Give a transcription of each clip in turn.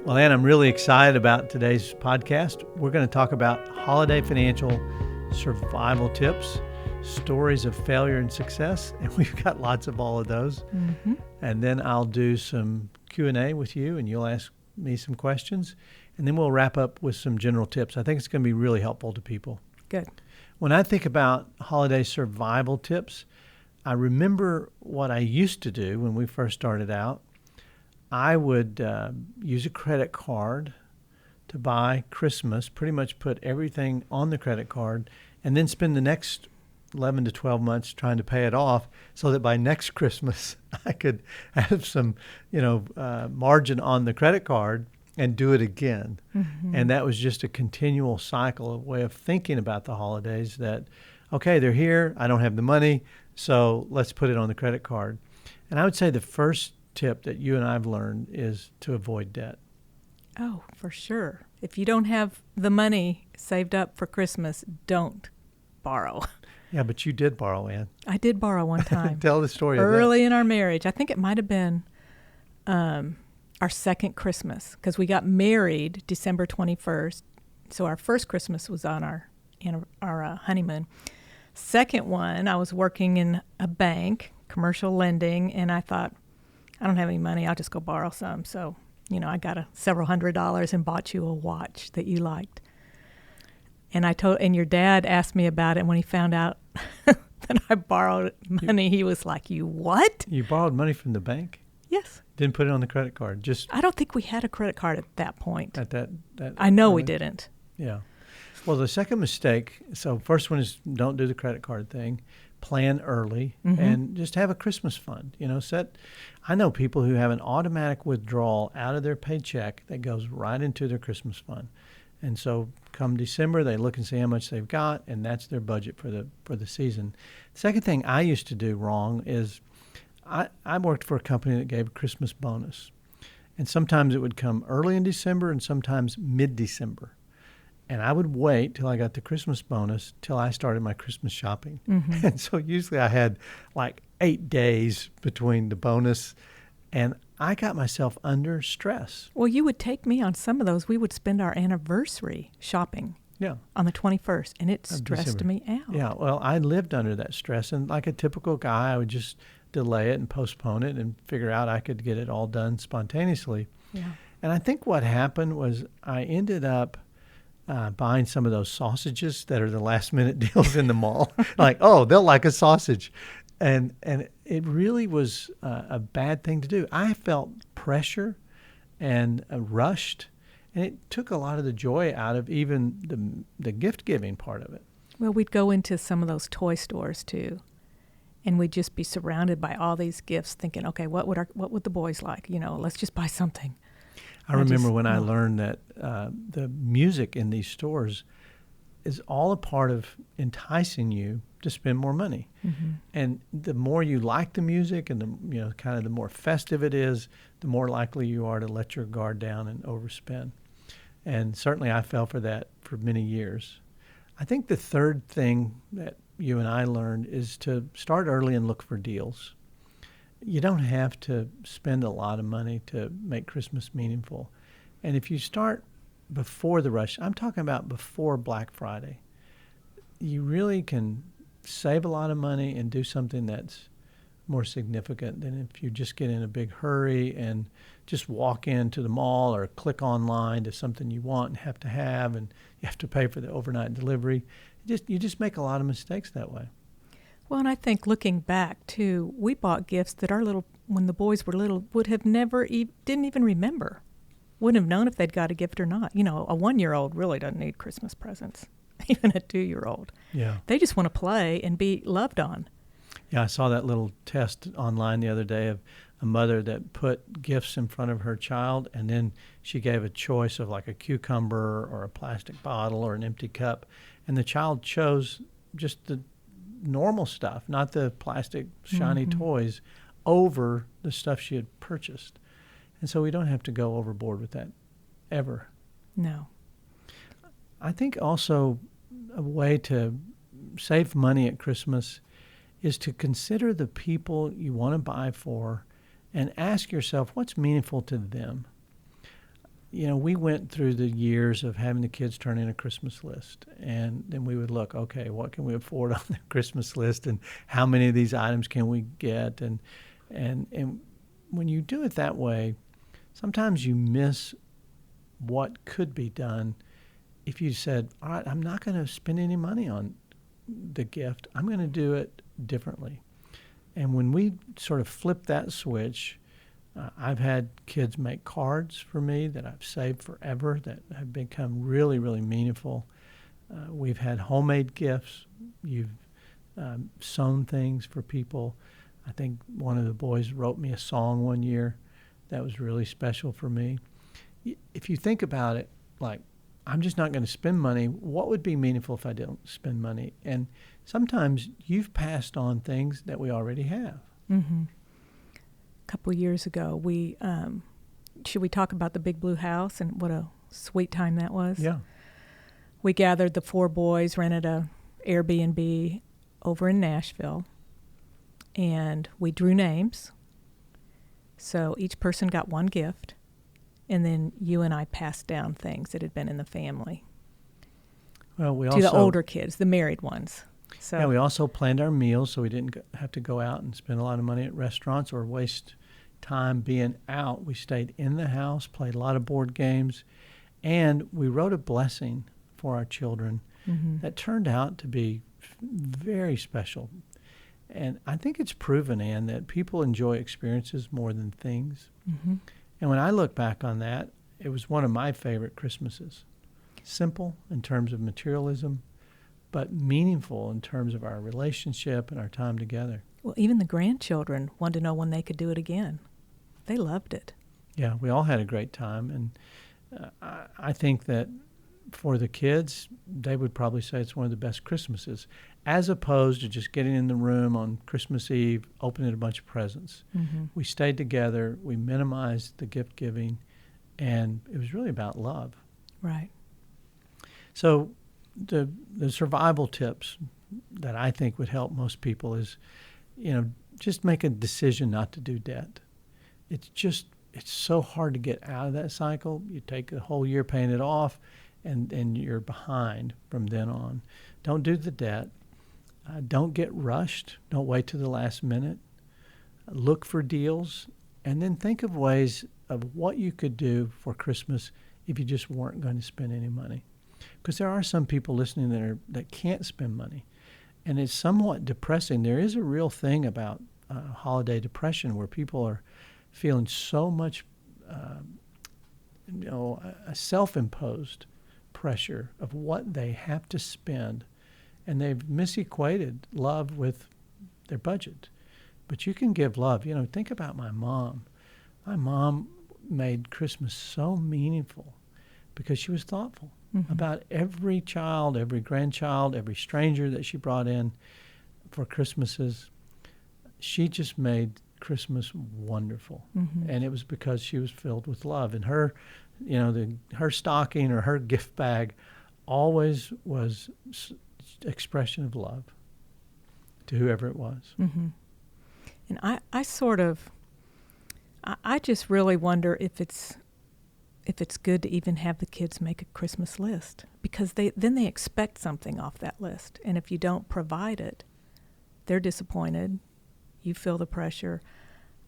Well, Ann, I'm really excited about today's podcast. We're going to talk about holiday financial survival tips, stories of failure and success, and we've got lots of all of those. Mm-hmm. And then I'll do some Q&A with you, and you'll ask me some questions, and then we'll wrap up with some general tips. I think it's going to be really helpful to people. Good. When I think about holiday survival tips, I remember what I used to do when we first started out. I would use a credit card to buy Christmas, pretty much put everything on the credit card, and then spend the next 11 to 12 months trying to pay it off so that by next Christmas I could have some, margin on the credit card and do it again. Mm-hmm. And that was just a continual cycle, a way of thinking about the holidays that, okay, they're here, I don't have the money, so let's put it on the credit card. And I would say the first tip that you and I've learned is to avoid debt. Oh, for sure. If you don't have the money saved up for Christmas, don't borrow. Yeah, but you did borrow, Ann. I did borrow one time. Tell the story early in our marriage. I think it might have been our second Christmas, because we got married December 21st. So our first Christmas was on our honeymoon. Second one, I was working in a bank, commercial lending, and I thought, I don't have any money. I'll just go borrow some. So, I got several $100s and bought you a watch that you liked. And your dad asked me about it. And when he found out that I borrowed money, he was like, "You what? You borrowed money from the bank? Yes. Didn't put it on the credit card? I don't think we had a credit card at that point. At that I know we didn't. Yeah. Well, the second mistake, so first one is don't do the credit card thing. Plan early, mm-hmm. and just have a Christmas fund. I know people who have an automatic withdrawal out of their paycheck that goes right into their Christmas fund. And so come December, they look and see how much they've got, and that's their budget for the season. The second thing I used to do wrong is I worked for a company that gave a Christmas bonus. And sometimes it would come early in December and sometimes mid-December. And I would wait till I got the Christmas bonus till I started my Christmas shopping. Mm-hmm. And so usually I had like 8 days between the bonus, and I got myself under stress. Well, you would take me on some of those. We would spend our anniversary shopping on the 21st, and it stressed me out. Yeah, well, I lived under that stress, and like a typical guy, I would just delay it and postpone it and figure out I could get it all done spontaneously. Yeah. And I think what happened was I ended up buying some of those sausages that are the last minute deals in the mall. Like, oh, they'll like a sausage. And it really was a bad thing to do. I felt pressure and rushed, and it took a lot of the joy out of even the gift giving part of it. Well, we'd go into some of those toy stores too, and we'd just be surrounded by all these gifts thinking, okay, what would the boys like? Let's just buy something. I remember when I learned that the music in these stores is all a part of enticing you to spend more money. Mm-hmm. And the more you like the music and the more festive it is, the more likely you are to let your guard down and overspend. And certainly I fell for that for many years. I think the third thing that you and I learned is to start early and look for deals. You don't have to spend a lot of money to make Christmas meaningful. And if you start before the rush, I'm talking about before Black Friday, you really can save a lot of money and do something that's more significant than if you just get in a big hurry and just walk into the mall or click online to something you want and have, and you have to pay for the overnight delivery. You just make a lot of mistakes that way. Well, and I think looking back, too, we bought gifts that when the boys were little, would have never, didn't even remember. Wouldn't have known if they'd got a gift or not. A 1-year-old really doesn't need Christmas presents, even a 2-year-old. Yeah. They just want to play and be loved on. Yeah, I saw that little test online the other day of a mother that put gifts in front of her child, and then she gave a choice of like a cucumber or a plastic bottle or an empty cup, and the child chose just the normal stuff, not the plastic shiny mm-hmm. toys, over the stuff she had purchased. And so we don't have to go overboard with that ever. No. I think also a way to save money at Christmas is to consider the people you want to buy for and ask yourself what's meaningful to them. we went through the years of having the kids turn in a Christmas list, and then we would look, okay, what can we afford on the Christmas list, and how many of these items can we get, and when you do it that way, sometimes you miss what could be done if you said, all right, I'm not going to spend any money on the gift. I'm going to do it differently. And when we sort of flip that switch, I've had kids make cards for me that I've saved forever that have become really, really meaningful. We've had homemade gifts. You've sewn things for people. I think one of the boys wrote me a song one year that was really special for me. If you think about it, like, I'm just not going to spend money. What would be meaningful if I didn't spend money? And sometimes you've passed on things that we already have. Mm-hmm. A couple years ago, we should we talk about the Big Blue House and what a sweet time that was? Yeah. We gathered the 4 boys, rented a Airbnb over in Nashville, and we drew names. So each person got one gift, and then you and I passed down things that had been in the family. Well, we to the older kids, the married ones. So yeah, we also planned our meals so we didn't have to go out and spend a lot of money at restaurants or waste time being out. We stayed in the house, played a lot of board games, and we wrote a blessing for our children that turned out to be very special. And I think it's proven, Ann, that people enjoy experiences more than things. Mm-hmm. And when I look back on that, it was one of my favorite Christmases. Simple in terms of materialism, but meaningful in terms of our relationship and our time together. Well, even the grandchildren wanted to know when they could do it again. They loved it. Yeah, we all had a great time. And I think that for the kids, they would probably say it's one of the best Christmases, as opposed to just getting in the room on Christmas Eve, opening a bunch of presents. Mm-hmm. We stayed together, we minimized the gift giving, and it was really about love. Right. So the survival tips that I think would help most people is, just make a decision not to do debt. It's so hard to get out of that cycle. You take a whole year paying it off, and you're behind from then on. Don't do the debt. Don't get rushed. Don't wait to the last minute. Look for deals, and then think of ways of what you could do for Christmas if you just weren't going to spend any money. Because there are some people listening that can't spend money, and it's somewhat depressing. There is a real thing about holiday depression where people are feeling so much, a self-imposed pressure of what they have to spend, and they've misequated love with their budget. But you can give love. Think about my mom. My mom made Christmas so meaningful because she was thoughtful about every child, every grandchild, every stranger that she brought in for Christmases. She just made Christmas wonderful. And it was because she was filled with love. And her, her stocking or her gift bag always was expression of love to whoever it was. Mm-hmm. And I just really wonder if it's good to even have the kids make a Christmas list, because then they expect something off that list. And if you don't provide it, they're disappointed. You feel the pressure.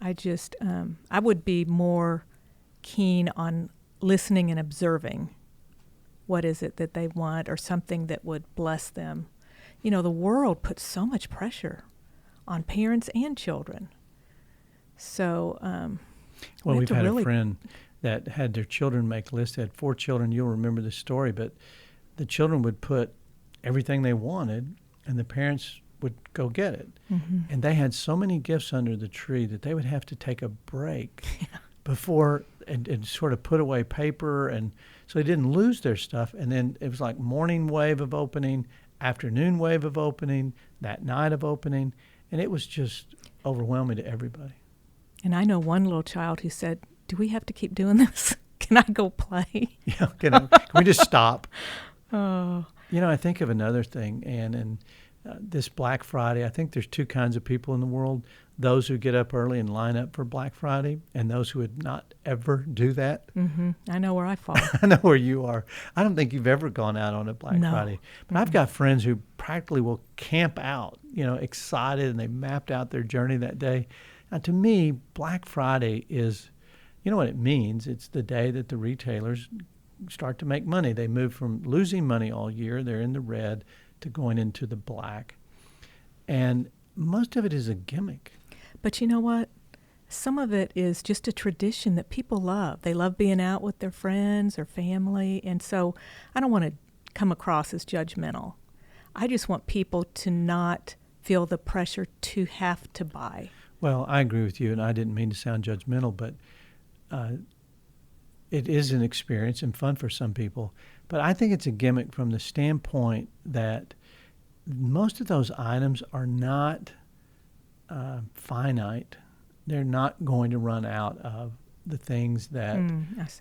I would be more keen on listening and observing what is it that they want, or something that would bless them. The world puts so much pressure on parents and children. So, we've had a friend that had their children make lists. They had 4 children. You'll remember the story, but the children would put everything they wanted, and the parents would go get it. Mm-hmm. And they had so many gifts under the tree that they would have to take a break before and sort of put away paper, and so they didn't lose their stuff. And then it was like morning wave of opening, afternoon wave of opening, that night of opening, and it was just overwhelming to everybody. And I know one little child who said, "Do we have to keep doing this? Can I go play?" Yeah, can we just stop? Oh. I think of another thing, and this Black Friday, I think there's 2 kinds of people in the world. those who get up early and line up for Black Friday and those who would not ever do that. I know where I fall. I know where you are. I don't think you've ever gone out on a Black Friday. But I've got friends who practically will camp out, excited, and they mapped out their journey that day. Now, to me, Black Friday is, you know what it means? It's the day that the retailers start to make money. They move from losing money all year, they're in the red, to going into the black. And most of it is a gimmick. But you know what? Some of it is just a tradition that people love. They love being out with their friends or family. And so I don't want to come across as judgmental. I just want people to not feel the pressure to have to buy. Well, I agree with you, and I didn't mean to sound judgmental, but it is an experience and fun for some people. But I think it's a gimmick from the standpoint that most of those items are not finite. They're not going to run out of the things that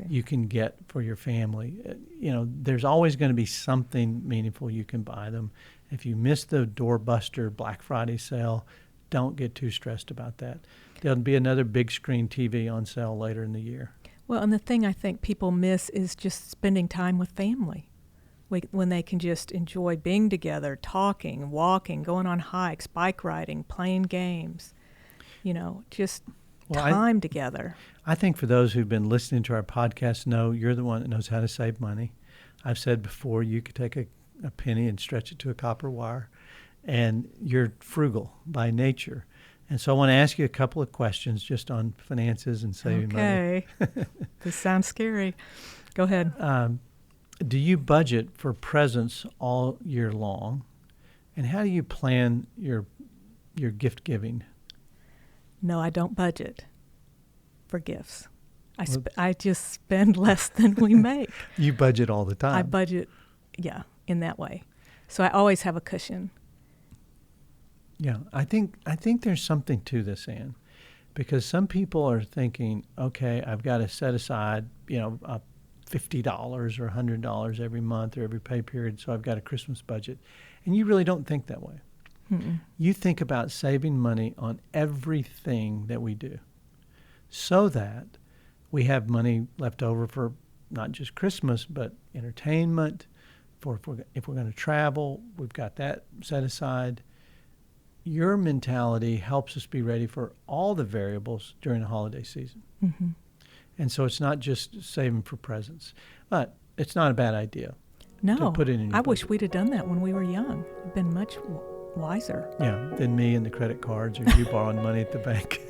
you can get for your family. There's always going to be something meaningful you can buy them. If you miss the doorbuster Black Friday sale, don't get too stressed about that. There'll be another big screen TV on sale later in the year. Well, and the thing I think people miss is just spending time with family. When they can just enjoy being together, talking, walking, going on hikes, bike riding, playing games, just time together. I think for those who've been listening to our podcast know you're the one that knows how to save money. I've said before, you could take a penny and stretch it to a copper wire, and you're frugal by nature. And so I want to ask you a couple of questions just on finances and saving money. Okay. This sounds scary. Go ahead. Do you budget for presents all year long? And how do you plan your gift giving? No, I don't budget for gifts. I just spend less than we make. You budget all the time. I budget, in that way. So I always have a cushion. Yeah, I think there's something to this, Ann, because some people are thinking, okay, I've got to set aside, $50 or $100 every month or every pay period, so I've got a Christmas budget. And you really don't think that way. Mm-mm. You think about saving money on everything that we do so that we have money left over for not just Christmas, but entertainment, if we're going to travel, we've got that set aside. Your mentality helps us be ready for all the variables during the holiday season. Mm-hmm. And so it's not just saving for presents. But it's not a bad idea to put it in your I budget. wish we'd have done that when we were young. We've been much wiser. Yeah, than me and the credit cards or you borrowing money at the bank.